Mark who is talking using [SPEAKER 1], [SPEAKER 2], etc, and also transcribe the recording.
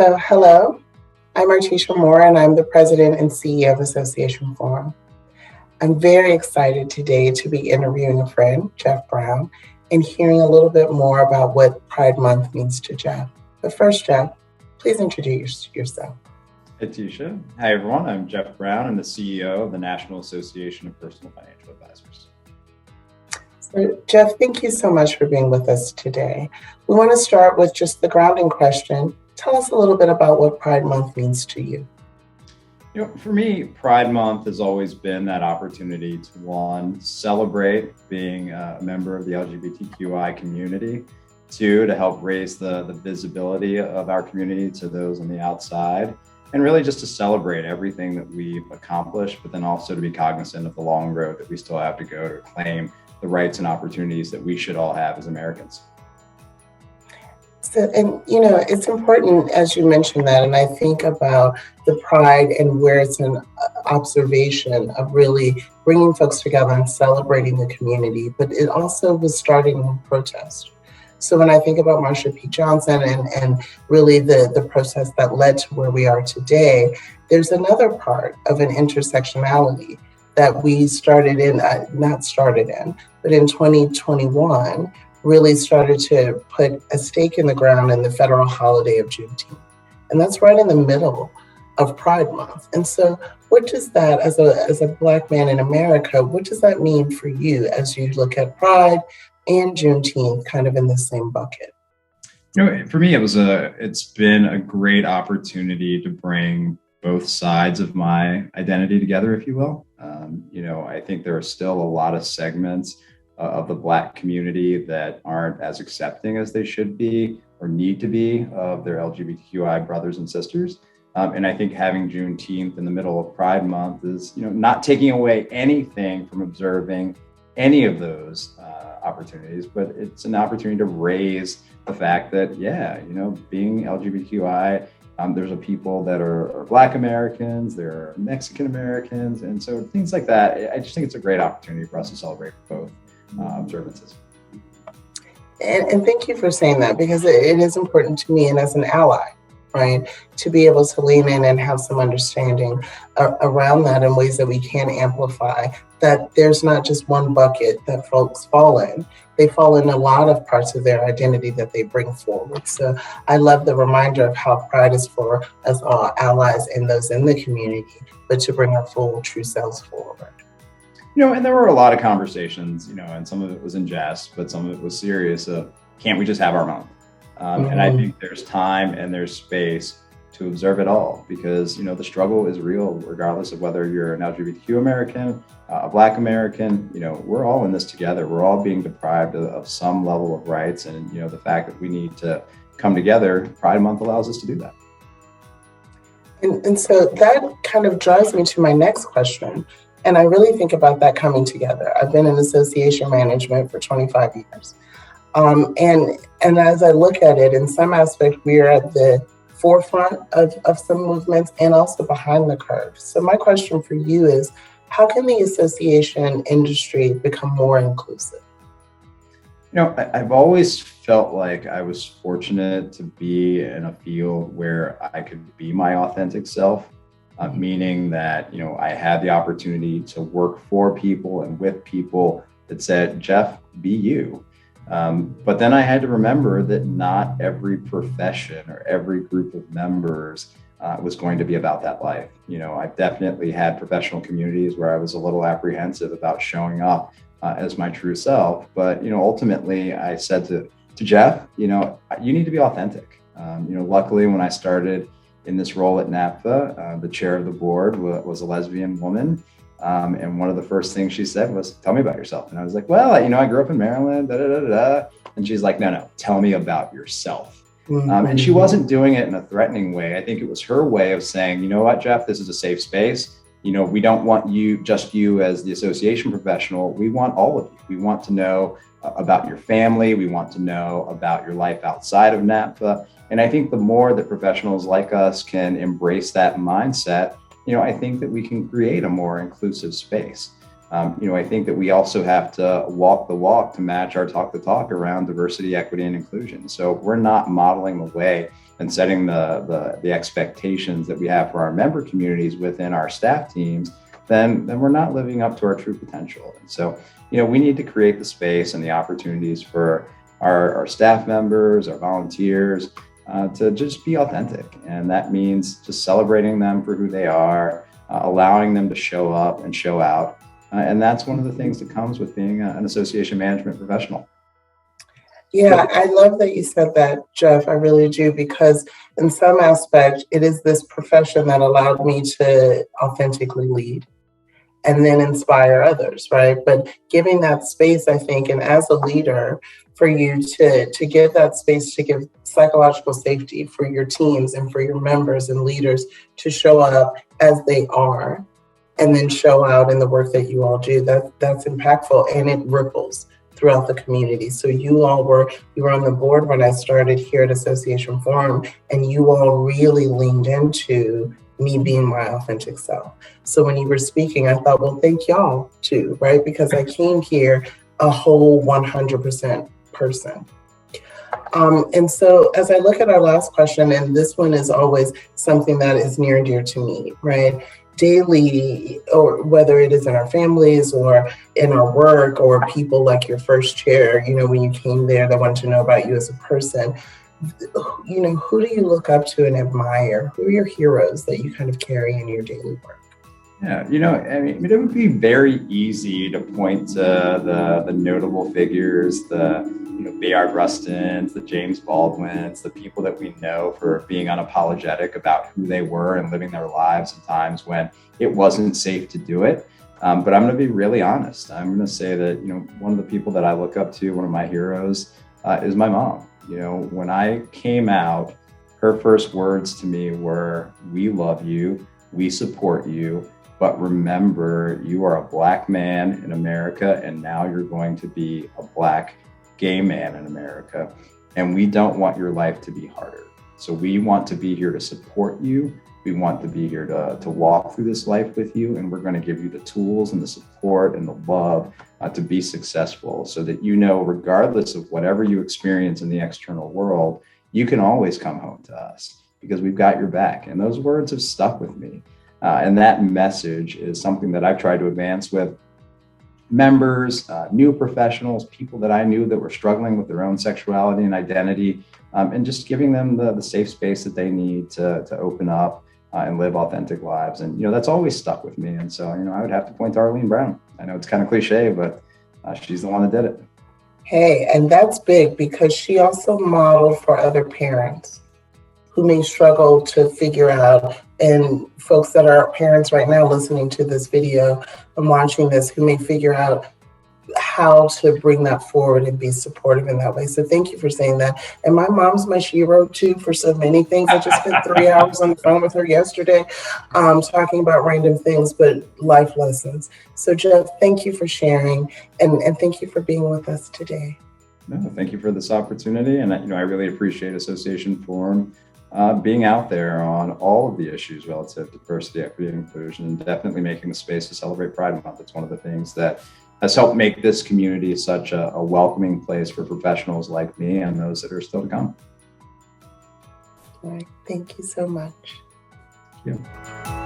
[SPEAKER 1] Hello, I'm Artisha Moore, and I'm the president and CEO of Association Forum. I'm very excited today to be interviewing a friend, Jeff Brown, and hearing a little bit more about what Pride Month means to Jeff. But first, Jeff, please introduce yourself.
[SPEAKER 2] Hey, Tisha. Hi, everyone. I'm Jeff Brown. I'm the CEO of the National Association of Personal Financial Advisors.
[SPEAKER 1] So, Jeff, thank you so much for being with us today. We want to start with just the grounding question. Tell us a little bit about what Pride Month means to you.
[SPEAKER 2] For me, Pride Month has always been that opportunity to, one, celebrate being a member of the LGBTQI community, two, to help raise the visibility of our community to those on the outside, and really just to celebrate everything that we've accomplished, but then also to be cognizant of the long road that we still have to go to claim the rights and opportunities that we should all have as Americans.
[SPEAKER 1] So, it's important, as you mentioned that, and I think about the pride and where it's an observation of really bringing folks together and celebrating the community, but it also was starting with protest. So when I think about Marsha P. Johnson and really the process that led to where we are today, there's another part of an intersectionality that we but in 2021, really started to put a stake in the ground in the federal holiday of Juneteenth. And that's right in the middle of Pride Month. And so what does that, as a Black man in America, what does that mean for you as you look at Pride and Juneteenth kind of in the same bucket?
[SPEAKER 2] For me, it's been a great opportunity to bring both sides of my identity together, if you will. I think there are still a lot of segments of the Black community that aren't as accepting as they should be or need to be of their LGBTQI brothers and sisters. And I think having Juneteenth in the middle of Pride Month is, not taking away anything from observing any of those opportunities, but it's an opportunity to raise the fact that, being LGBTQI, there's a people that are Black Americans, there are Mexican Americans, and so things like that. I just think it's a great opportunity for us to celebrate both observances.
[SPEAKER 1] And thank you for saying that, because it is important to me and as an ally, right, to be able to lean in and have some understanding around that in ways that we can amplify that there's not just one bucket that folks fall in. They fall in a lot of parts of their identity that they bring forward. So I love the reminder of how Pride is for us all allies and those in the community, but to bring our full true selves forward.
[SPEAKER 2] And there were a lot of conversations, and some of it was in jest, but some of it was serious of, can't we just have our month? And I think there's time and there's space to observe it all, because, the struggle is real, regardless of whether you're an LGBTQ American, a Black American, we're all in this together. We're all being deprived of some level of rights. And, the fact that we need to come together, Pride Month allows us to do that.
[SPEAKER 1] And so that kind of drives me to my next question. And I really think about that coming together. I've been in association management for 25 years. And as I look at it, in some aspect, we are at the forefront of some movements and also behind the curve. So my question for you is, how can the association industry become more inclusive?
[SPEAKER 2] I've always felt like I was fortunate to be in a field where I could be my authentic self, meaning that, I had the opportunity to work for people and with people that said, Jeff, be you. But then I had to remember that not every profession or every group of members was going to be about that life. I've definitely had professional communities where I was a little apprehensive about showing up as my true self. But, ultimately I said to Jeff, you need to be authentic. Luckily, when I started in this role at NAPFA, the chair of the board was a lesbian woman. And one of the first things she said was, tell me about yourself. And I was like, well, I grew up in Maryland, And she's like, no, tell me about yourself. And she wasn't doing it in a threatening way. I think it was her way of saying, you know what, Jeff, this is a safe space. We don't want just you as the association professional. We want all of you. We want to know about your family. We want to know about your life outside of NAPFA. And I think the more that professionals like us can embrace that mindset, I think that we can create a more inclusive space. I think that we also have to walk the walk to match our talk the talk around diversity, equity, and inclusion. So if we're not modeling the way and setting the expectations that we have for our member communities within our staff teams, then we're not living up to our true potential. And so, we need to create the space and the opportunities for our staff members, our volunteers, to just be authentic. And that means just celebrating them for who they are, allowing them to show up and show out. And that's one of the things that comes with being an association management professional.
[SPEAKER 1] Yeah, I love that you said that, Jeff. I really do, because in some aspect, it is this profession that allowed me to authentically lead and then inspire others, right? But giving that space, I think, and as a leader, for you to give that space, to give psychological safety for your teams and for your members and leaders to show up as they are, and then show out in the work that you all do, that's impactful, and it ripples throughout the community. So you were on the board when I started here at Association Forum, and you all really leaned into me being my authentic self. So when you were speaking, I thought, well, thank y'all too, right? Because I came here a whole 100% person. And so as I look at our last question, and this one is always something that is near and dear to me, right? Daily, or whether it is in our families or in our work, or people like your first chair, when you came there, they wanted to know about you as a person. Who do you look up to and admire? Who are your heroes that you kind of carry in your daily work?
[SPEAKER 2] Yeah, it would be very easy to point to the notable figures, the Bayard Rustins, the James Baldwins, the people that we know for being unapologetic about who they were and living their lives in times when it wasn't safe to do it. But I'm going to be really honest. I'm going to say that, one of the people that I look up to, one of my heroes, is my mom. When I came out, her first words to me were, "We love you, we support you, but remember, you are a Black man in America, and now you're going to be a Black gay man in America, and we don't want your life to be harder. So we want to be here to support you. We want to be here to walk through this life with you, and we're going to give you the tools and the support and the love to be successful, so that regardless of whatever you experience in the external world, you can always come home to us because we've got your back." And those words have stuck with me. And that message is something that I've tried to advance with members, new professionals, people that I knew that were struggling with their own sexuality and identity, and just giving them the safe space that they need to open up and live authentic lives. And, that's always stuck with me. And so, I would have to point to Arlene Brown. I know it's kind of cliche, but she's the one that did it.
[SPEAKER 1] Hey, and that's big, because she also modeled for other parents who may struggle to figure out, and folks that are parents right now listening to this video and watching this, who may figure out how to bring that forward and be supportive in that way. So thank you for saying that. And my mom's my hero too for so many things. I just spent 3 hours on the phone with her yesterday, talking about random things, but life lessons. So Jeff, thank you for sharing, and thank you for being with us today.
[SPEAKER 2] No, thank you for this opportunity. And I really appreciate Association Forum being out there on all of the issues relative to diversity, equity, and inclusion, and definitely making the space to celebrate Pride Month. It's one of the things that has helped make this community such a welcoming place for professionals like me and those that are still to come.
[SPEAKER 1] All right. Thank you so much.
[SPEAKER 2] Thank you.